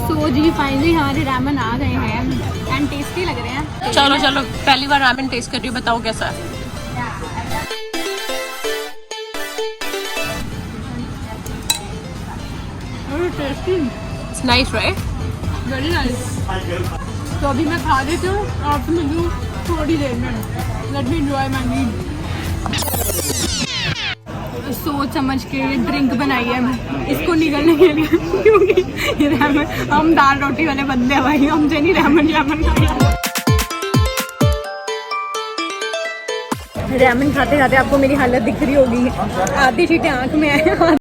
सो जी finally हमारे ramen आ गए हैं एंड टेस्टी लग रहे हैं। चलो चलो, पहली बार रामेन टेस्ट कर रही हूँ, बताओ कैसा है। Tasty, it's nice right? Very nice. तो अभी मैं खा लेती हूँ, आपसे मिलूँ थोड़ी देर में। लेट मी एंजॉय माय मील। सोच समझ के ये ड्रिंक बनाई है मैं इसको निकलने के लिए, क्योंकि ये रामेन, हम दाल रोटी वाले बंदे हैं भाई, हमसे नहीं रामेन खाना। रामेन खाते खाते आपको मेरी हालत दिख रही होगी, आधी चीटें आँख में है।